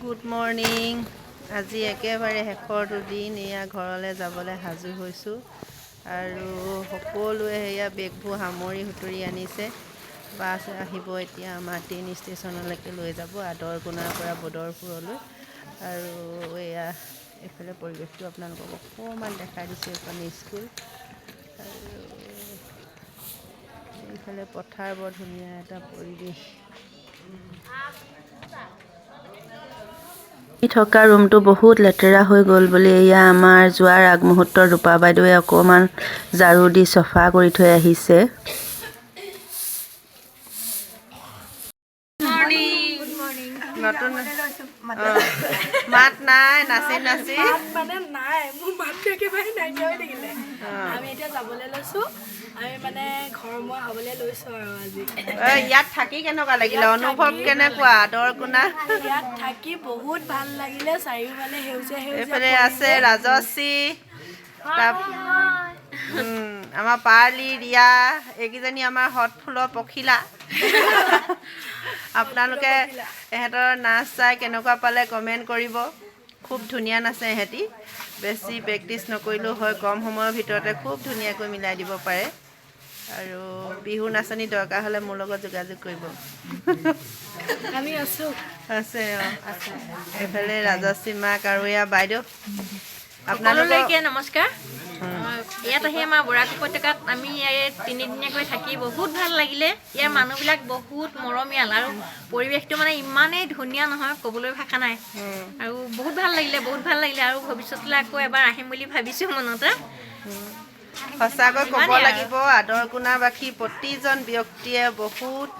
Good morning. আজি একেবাৰে শেষৰটো দিন, এয়া ঘৰলৈ যাবলৈ সাজু হৈছোঁ আৰু সকলোৱে সেয়া বেগবোৰ সামৰি সুতৰি আনিছে। বাছ আহিব এতিয়া আমাৰ ট্ৰেইন ষ্টেচনলৈকে লৈ যাব আদৰকুনাৰ পৰা বদৰপুৰলৈ। আৰু এয়া এইফালে পৰিৱেশটো আপোনালোকক অকণমান দেখাই দিছোঁ। এখন স্কুল আৰু এইফালে পথাৰ, বৰ ধুনীয়া এটা পৰিৱেশ। থকা ৰুমটো বহুত লেতেৰা হৈ গ'ল বুলি এয়া আমাৰ যোৱাৰ আগমুহূৰ্তৰ ৰূপা বাইদেৱে অকণমান ঝাৰু দি চফা কৰি থৈ আহিছে। নতুন মাত নাই, নাচি নাচি মানে নাই, মোৰ মাতটো একেবাৰে নাইকিয়া হৈ থাকিলে। আমি এতিয়া যাবলৈ লৈছোঁ, আমি মানে ঘৰমুৱা হ'বলৈ লৈছোঁ আৰু আজি। ইয়াত থাকি কেনেকুৱা লাগিলে, অনুভৱ কেনেকুৱা আদৰকুনা? ইয়াত থাকি বহুত ভাল লাগিলে, চাৰিওফালে সেউজীয়া সেউজীয়া। এইফালে আছে ৰাজশ্ৰী, আমাৰ পাৰ্লি, ৰিয়া, এইকেইজনী আমাৰ হঠফুলৰ পখিলা। আপোনালোকে এহেঁতৰ নাচ চাই কেনেকুৱা পালে কমেণ্ট কৰিব। খুব ধুনীয়া নাচে এহেঁতি, বেছি প্ৰেক্টিচ নকৰিলেও হয়, কম সময়ৰ ভিতৰতে খুব ধুনীয়াকৈ মিলাই দিব পাৰে। আৰু বিহু নাচনি দৰকাৰ হ'লে মোৰ লগত যোগাযোগ কৰিব। আমি আছোঁ, আছে এইফালে ৰাজশ্ৰী মাক আৰু এয়া বাইদেউ। সকলোলৈকে নমস্কাৰ। ইয়াত আহি আমাৰ বৰাক উপত্যকাত আমি তিনিদিনীয়াকৈ থাকি বহুত ভাল লাগিলে। ইয়াৰ মানুহবিলাক বহুত মৰমীয়াল আৰু পৰিৱেশটো মানে ইমানেই ধুনীয়া নহয়, ক'বলৈ ভাষা নাই। আৰু বহুত ভাল লাগিলে আৰু ভৱিষ্যতলৈ আকৌ এবাৰ আহিম বুলি ভাবিছোঁ মনতে। সঁচাকৈ ক'ব লাগিব, আদৰকুনাবাসী প্ৰতিজন ব্যক্তিয়ে বহুত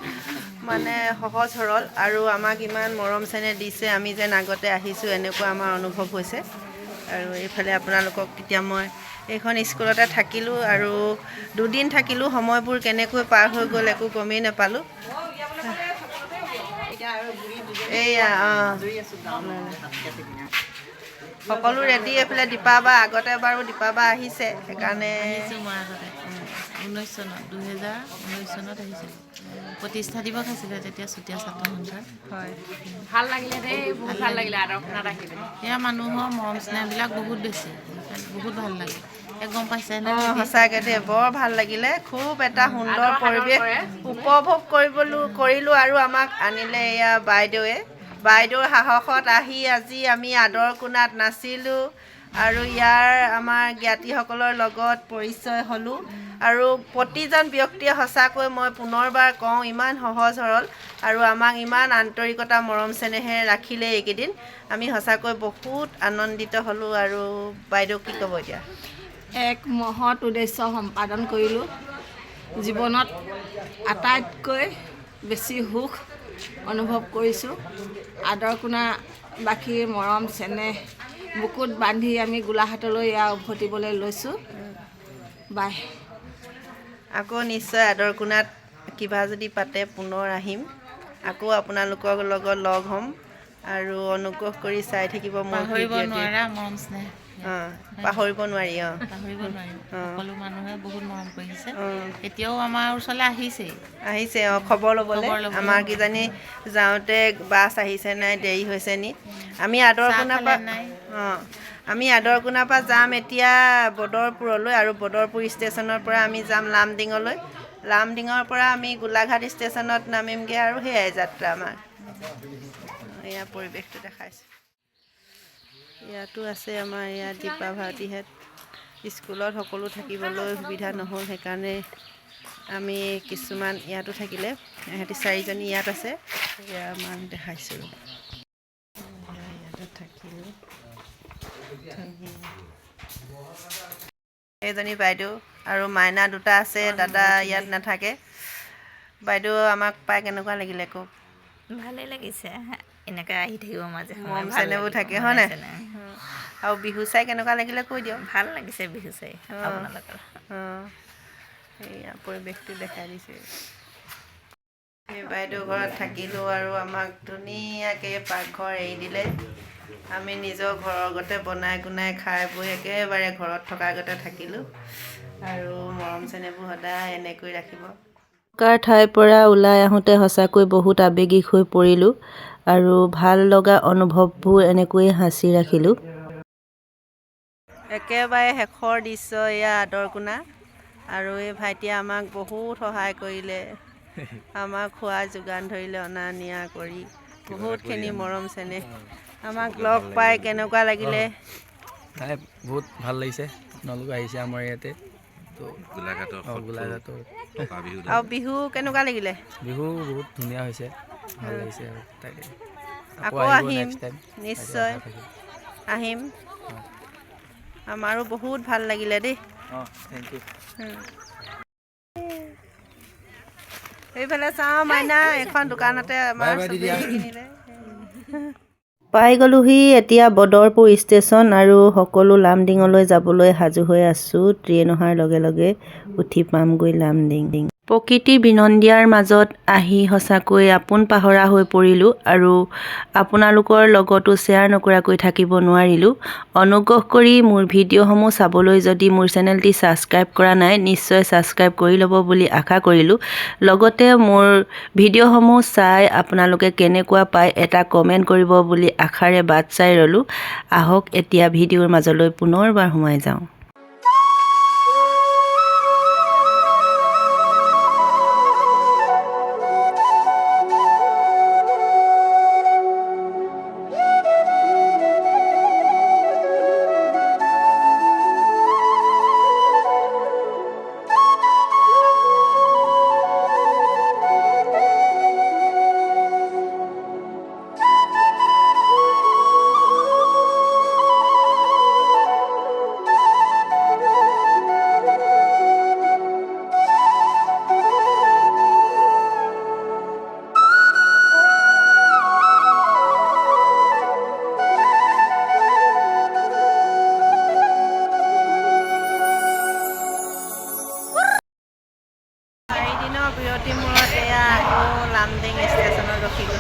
মানে সহজ সৰল আৰু আমাক ইমান মৰম চেনেহ দিছে। আমি যেন আগতে আহিছোঁ এনেকুৱা আমাৰ অনুভৱ হৈছে। আৰু এইফালে আপোনালোকক এতিয়া মই এইখন স্কুলতে থাকিলোঁ আৰু দুদিন থাকিলোঁ। সময়বোৰ কেনেকৈ পাৰ হৈ গ'ল একো গমেই নাপালোঁ। এইয়া সকলো ৰেডি। এইফালে দীপা বা আগতে বাৰু দীপা বা আহিছে, সেইকাৰণে মই আগতে 2019 চনত আহিছিলোঁ। প্ৰতিষ্ঠা দিৱস আছিলে তেতিয়া চুতীয়া ছাত্ৰ সন্থাৰ। হয়, ভাল লাগিলে দেই, বহুত ভাল লাগিলে আদৰকুনাত আহি পিনে। এয়া মানুহৰ মৰম স্নেহবিলাক বহুত বেছি, বহুত ভাল লাগে। গম পাইছে নে? সঁচাকৈ দেই, বৰ ভাল লাগিলে। খুব এটা সুন্দৰ পৰিৱেশ উপভোগ কৰিলোঁ আৰু আমাক আনিলে এয়া বাইদেউৰ সাহসত আহি আজি আমি আদৰকুনাত নাচিলোঁ আৰু ইয়াৰ আমাৰ জ্ঞাতিসকলৰ লগত পৰিচয় হ'লোঁ। আৰু প্ৰতিজন ব্যক্তিয়ে সঁচাকৈ মই পুনৰবাৰ কওঁ, ইমান সহজ সৰল আৰু আমাক ইমান আন্তৰিকতা মৰম চেনেহে ৰাখিলে এইকেইদিন। আমি সঁচাকৈ বহুত আনন্দিত হ'লোঁ। আৰু বাইদেউ কি ক'ব এতিয়া? এক মহৎ উদ্দেশ্য সম্পাদন কৰিলোঁ। জীৱনত আটাইতকৈ বেছি সুখ অনুভৱ কৰিছোঁ। আদৰকুনাবাসীৰ মৰম চেনেহ বুকুত বান্ধি আমি গোলাঘাটলৈ উভতিবলৈ লৈছোঁ। বাই। আকৌ নিশ্চয় আদৰকুনাত কিবা যদি পাতে পুনৰ আহিম, আকৌ আপোনালোকৰ লগত লগ হ'ম আৰু অনুগ্ৰহ কৰি চাই থাকিব মোৰ পাহৰিব ভিডিঅ'টি। নোৱাৰা মৰম স্নেহ, পাহৰিব নোৱাৰি। পাহৰিব নোৱাৰি। সকলো মানুহে বহুত মৰম কৰিছে। এতিয়াও আমাৰ ওচৰলৈ আহিছে খবৰ ল'বলৈ। আমাৰ কিজানি যাওঁতে বাছ আহিছে নাই, দেৰি হৈছে নি। আমি আদৰকুনাৰ পৰা যাম এতিয়া বদৰপুৰলৈ আৰু বদৰপুৰ ষ্টেচনৰ পৰা আমি যাম লামডিঙলৈ। লামডিঙৰ পৰা আমি গোলাঘাট ষ্টেচনত নামিমগৈ আৰু সেয়াই যাত্ৰা আমাৰ। এয়া পৰিৱেশটো দেখাইছোঁ। ইয়াতো আছে আমাৰ ইয়াত দীপা ভাৰতীহঁত। স্কুলত সকলো থাকিবলৈ সুবিধা নহ'ল, সেইকাৰণে আমি কিছুমান ইয়াতো থাকিলে। ইহঁতি চাৰিজনী ইয়াত আছে, এয়া আমাক দেখাইছোঁ। ইয়াতে থাকিলোঁ। এইজনী বাইদেউ আৰু মাইনা দুটা আছে, দাদা ইয়াত নাথাকে। বাইদেউ আমাক পাই কেনেকুৱা লাগিলে কওক? ভালেই লাগিছে, এনেকৈ আহি থাকিব মাজে সময়ে। মৰম চেনেহবোৰ থাকে হয় নাই? আৰু বিহু চাই কেনেকুৱা লাগিলে কৈ দিয়ক। ভাল লাগিছে বিহু চাই আপোনালোকৰ। সেয়া পৰিৱেশটো দেখাই দিছে। সেই বাইদেউ ঘৰত থাকিলোঁ আৰু আমাক ধুনীয়াকৈ পাকঘৰ এৰি দিলে। আমি নিজৰ ঘৰৰ আগতে বনাই কুনাই খাই বৈ একেবাৰে ঘৰত থকা আগতে থাকিলোঁ আৰু মৰম চেনেহবোৰ সদায় এনেকৈ ৰাখিব। কাৰ ঠাইৰ পৰা ওলাই আহোঁতে সঁচাকৈ বহুত আৱেগিক হৈ পৰিলোঁ আৰু ভাল লগা অনুভৱবোৰ এনেকৈয়ে সাঁচি ৰাখিলোঁ। একেবাৰে শেষৰ দৃশ্য এয়া আদৰকোনা আৰু এই ভাইটিয়ে আমাক বহুত সহায় কৰিলে, আমাক খোৱা যোগান ধৰিলে, অনা নিয়া কৰি বহুতখিনি মৰম চেনেহ। আমাক লগ পাই কেনেকুৱা লাগিলে? বহুত ভাল লাগিছে, আপোনালোক আহিছে আমাৰ ইয়াতে। গোলাঘাটৰ আৰু বিহু কেনেকুৱা লাগিলে? বিহু বহুত ধুনীয়া হৈছে, ভাল লাগিছে আৰু তাকে আকৌ আহিম, নিশ্চয় আহিম। আমাৰো বহুত ভাল লাগিলে দেই। Thank you. এইফালে চাওঁ মাইনা, এখন দোকানতে আমাৰ চবেই কিনিলে। পাই গ'লোহি এতিয়া বদৰপুৰ ষ্টেচন আৰু সকলো লামডিঙলৈ যাবলৈ সাজু হৈ আছোঁ। ট্ৰেইন অহাৰ লগে লগে উঠি পামগৈ লামডিং। প্ৰকৃতিৰ বিনন্দিয়াৰ মাজত আহি সঁচাকৈ আপোন পাহৰা হৈ পৰিলোঁ আৰু আপোনালোকৰ লগতো শ্বেয়াৰ নকৰাকৈ থাকিব নোৱাৰিলোঁ। অনুগ্ৰহ কৰি মোৰ ভিডিঅ'সমূহ চাবলৈ যদি মোৰ চেনেলটি ছাবস্ক্ৰাইব কৰা নাই, নিশ্চয় ছাবস্ক্ৰাইব কৰি ল'ব বুলি আশা কৰিলোঁ। লগতে মোৰ ভিডিঅ'সমূহ চাই আপোনালোকে কেনেকুৱা পায় এটা কমেণ্ট কৰিব বুলি আশাৰে বাট চাই ৰ'লোঁ। আহক এতিয়া ভিডিঅ'ৰ মাজলৈ পুনৰবাৰ সোমাই যাওঁ। বিৰতিৰ মূৰত এয়া আকৌ লামডিং ষ্টেচনত ৰখিলোঁ।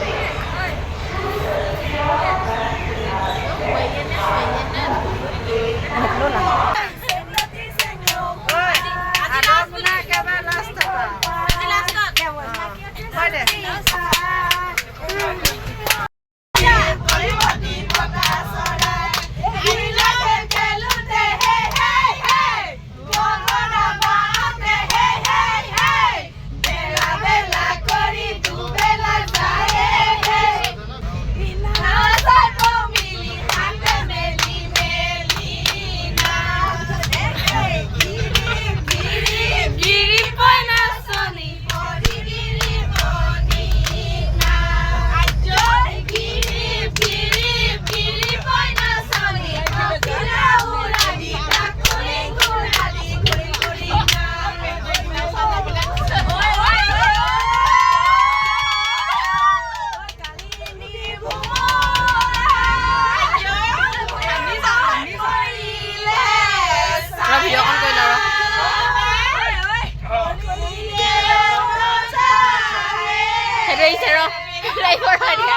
Driver, driver,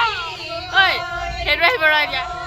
driver, driver.